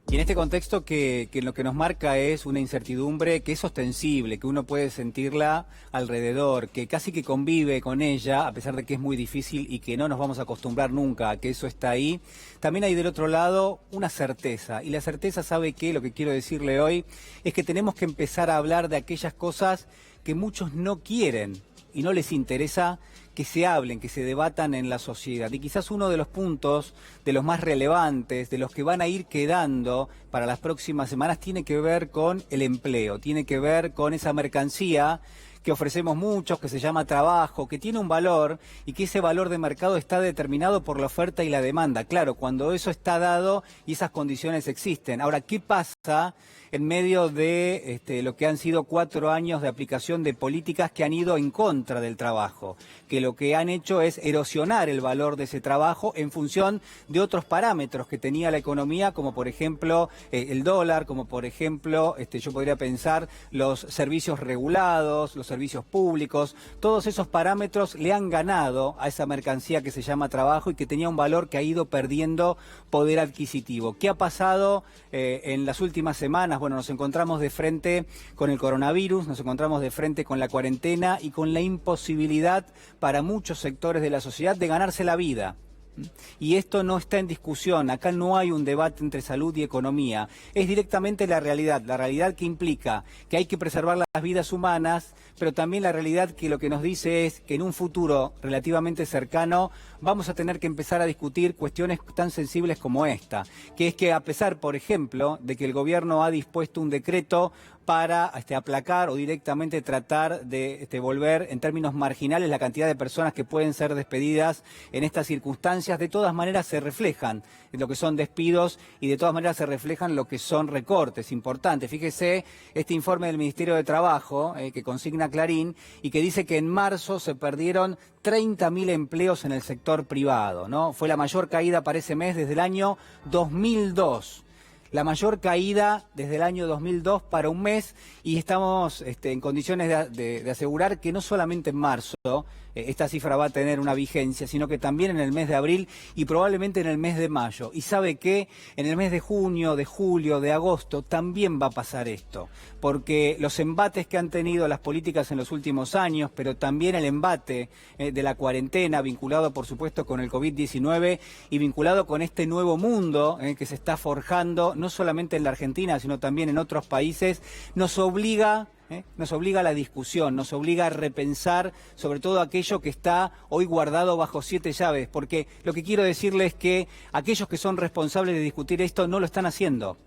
Y en este contexto que lo que nos marca es una incertidumbre que es ostensible, que uno puede sentirla alrededor, que casi que convive con ella, a pesar de que es muy difícil y que no nos vamos a acostumbrar nunca a que eso está ahí, también hay del otro lado una certeza. Y la certeza, ¿sabe qué? Lo que quiero decirle hoy es que tenemos que empezar a hablar de aquellas cosas que muchos no quieren y no les interesa que se hablen, que se debatan en la sociedad. Y quizás uno de los puntos, de los más relevantes, de los que van a ir quedando para las próximas semanas, tiene que ver con el empleo, tiene que ver con esa mercancía que ofrecemos muchos, que se llama trabajo, que tiene un valor y que ese valor de mercado está determinado por la oferta y la demanda. Claro, cuando eso está dado y esas condiciones existen. Ahora, ¿qué pasa en medio de lo que han sido 4 años de aplicación de políticas que han ido en contra del trabajo? Que lo que han hecho es erosionar el valor de ese trabajo en función de otros parámetros que tenía la economía, como por ejemplo el dólar, como por ejemplo, yo podría pensar los servicios regulados, los servicios públicos. Todos esos parámetros le han ganado a esa mercancía que se llama trabajo y que tenía un valor que ha ido perdiendo poder adquisitivo. ¿Qué ha pasado en las últimas semanas? Bueno, nos encontramos de frente con el coronavirus, nos encontramos de frente con la cuarentena y con la imposibilidad para muchos sectores de la sociedad de ganarse la vida. Y esto no está en discusión, acá no hay un debate entre salud y economía, es directamente la realidad que implica que hay que preservar las vidas humanas, pero también la realidad que lo que nos dice es que en un futuro relativamente cercano vamos a tener que empezar a discutir cuestiones tan sensibles como esta, que es que a pesar, por ejemplo, de que el gobierno ha dispuesto un decreto para aplacar o directamente tratar de volver en términos marginales la cantidad de personas que pueden ser despedidas en estas circunstancias, de todas maneras se reflejan en lo que son despidos y de todas maneras se reflejan lo que son recortes importantes. Fíjese este informe del Ministerio de Trabajo que consigna Clarín y que dice que en marzo se perdieron 30.000 empleos en el sector privado, ¿no? Fue la mayor caída para ese mes desde el año 2002. La mayor caída desde el año 2002 para un mes y estamos en condiciones de asegurar que no solamente en marzo esta cifra va a tener una vigencia, sino que también en el mes de abril y probablemente en el mes de mayo. Y sabe que en el mes de junio, de julio, de agosto también va a pasar esto, porque los embates que han tenido las políticas en los últimos años, pero también el embate de la cuarentena, vinculado por supuesto con el COVID-19 y vinculado con este nuevo mundo que se está forjando, no solamente en la Argentina, sino también en otros países, nos obliga a la discusión, nos obliga a repensar sobre todo aquello que está hoy guardado bajo 7 llaves, porque lo que quiero decirles es que aquellos que son responsables de discutir esto no lo están haciendo,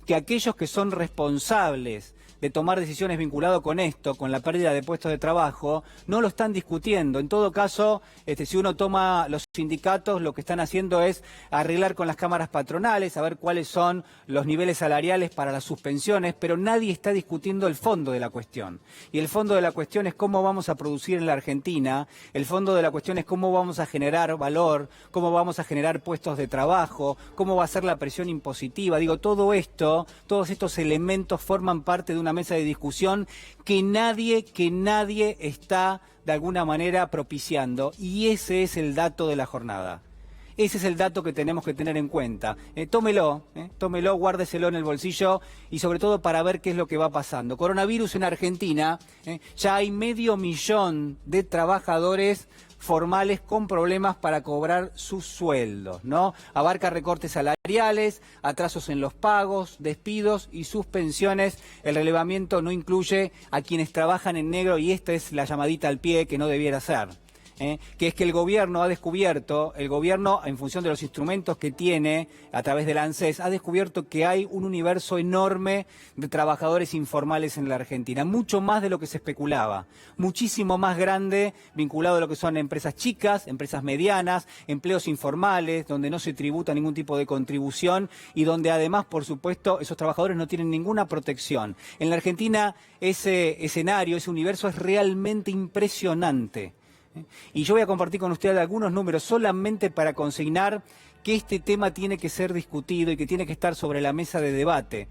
que aquellos que son responsables de tomar decisiones vinculadas con esto, con la pérdida de puestos de trabajo, no lo están discutiendo. En todo caso, si uno toma los sindicatos, lo que están haciendo es arreglar con las cámaras patronales, a ver cuáles son los niveles salariales para las suspensiones, pero nadie está discutiendo el fondo de la cuestión. Y el fondo de la cuestión es cómo vamos a producir en la Argentina, el fondo de la cuestión es cómo vamos a generar valor, cómo vamos a generar puestos de trabajo, cómo va a ser la presión impositiva. Digo, todo esto, todos estos elementos forman parte de una mesa de discusión que nadie está de alguna manera propiciando, y ese es el dato de la jornada. Ese es el dato que tenemos que tener en cuenta. Tómelo, guárdeselo en el bolsillo y sobre todo para ver qué es lo que va pasando. Coronavirus en Argentina, ya hay 500.000 de trabajadores formales con problemas para cobrar sus sueldos, ¿no? Abarca recortes salariales, atrasos en los pagos, despidos y suspensiones. El relevamiento no incluye a quienes trabajan en negro y esta es la llamadita al pie que no debiera ser. Que es que el gobierno ha descubierto, en función de los instrumentos que tiene a través del ANSES, ha descubierto que hay un universo enorme de trabajadores informales en la Argentina, mucho más de lo que se especulaba, muchísimo más grande, vinculado a lo que son empresas chicas, empresas medianas, empleos informales, donde no se tributa ningún tipo de contribución y donde además, por supuesto, esos trabajadores no tienen ninguna protección. En la Argentina ese escenario, ese universo es realmente impresionante. Y yo voy a compartir con ustedes algunos números solamente para consignar que este tema tiene que ser discutido y que tiene que estar sobre la mesa de debate,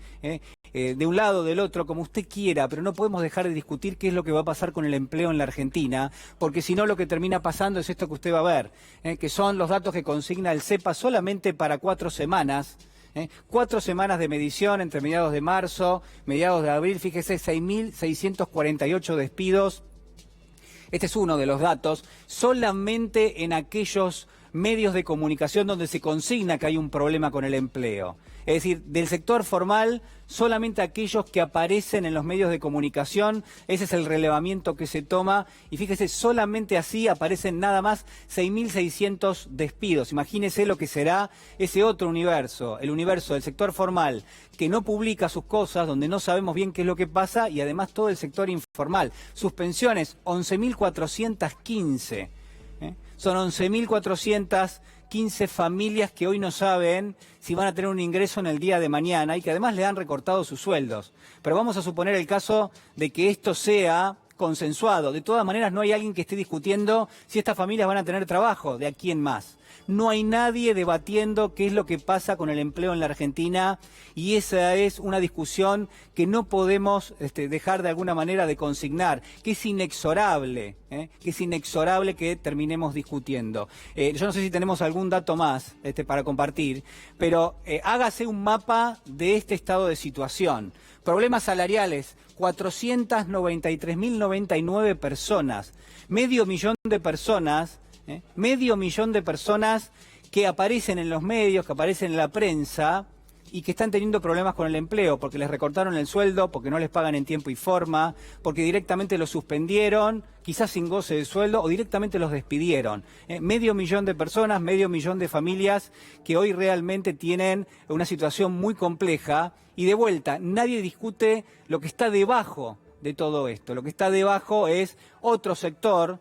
de un lado, del otro, como usted quiera, pero no podemos dejar de discutir qué es lo que va a pasar con el empleo en la Argentina, porque si no lo que termina pasando es esto que usted va a ver, que son los datos que consigna el CEPA solamente para 4 semanas, 4 semanas de medición entre mediados de marzo, mediados de abril, fíjese, 6.648 despidos. Este es uno de los datos, solamente en aquellos medios de comunicación donde se consigna que hay un problema con el empleo. Es decir, del sector formal, solamente aquellos que aparecen en los medios de comunicación, ese es el relevamiento que se toma, y fíjese, solamente así aparecen nada más 6.600 despidos. Imagínese lo que será ese otro universo, el universo del sector formal, que no publica sus cosas, donde no sabemos bien qué es lo que pasa, y además todo el sector informal. Suspensiones, 11.415. Son 11.415 familias que hoy no saben si van a tener un ingreso en el día de mañana y que además le han recortado sus sueldos. Pero vamos a suponer el caso de que esto sea consensuado. De todas maneras, no hay alguien que esté discutiendo si estas familias van a tener trabajo de aquí en más. No hay nadie debatiendo qué es lo que pasa con el empleo en la Argentina, y esa es una discusión que no podemos dejar de alguna manera de consignar, que es inexorable, que terminemos discutiendo. Yo no sé si tenemos algún dato más para compartir, pero hágase un mapa de este estado de situación. Problemas salariales, 493.099 personas, medio millón de personas que aparecen en los medios, que aparecen en la prensa y que están teniendo problemas con el empleo, porque les recortaron el sueldo, porque no les pagan en tiempo y forma, porque directamente los suspendieron, quizás sin goce de sueldo, o directamente los despidieron. Medio millón de personas, medio millón de familias que hoy realmente tienen una situación muy compleja, y de vuelta, nadie discute lo que está debajo de todo esto. Lo que está debajo es otro sector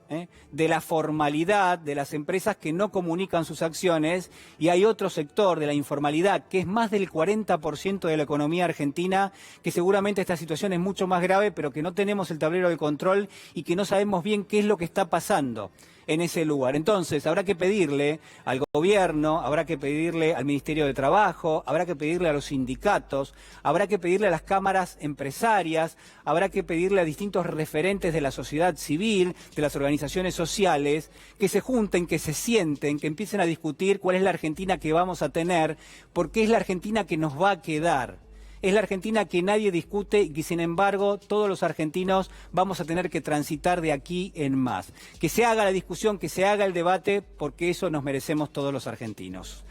de la formalidad de las empresas que no comunican sus acciones, y hay otro sector de la informalidad que es más del 40% de la economía argentina, que seguramente esta situación es mucho más grave, pero que no tenemos el tablero de control y que no sabemos bien qué es lo que está pasando en ese lugar. Entonces, habrá que pedirle al gobierno, habrá que pedirle al Ministerio de Trabajo, habrá que pedirle a los sindicatos, habrá que pedirle a las cámaras empresarias, habrá que pedirle a distintos referentes de la sociedad civil, de las organizaciones sociales, que se junten, que se sienten, que empiecen a discutir cuál es la Argentina que vamos a tener, porque es la Argentina que nos va a quedar. Es la Argentina que nadie discute y que, sin embargo, todos los argentinos vamos a tener que transitar de aquí en más. Que se haga la discusión, que se haga el debate, porque eso nos merecemos todos los argentinos.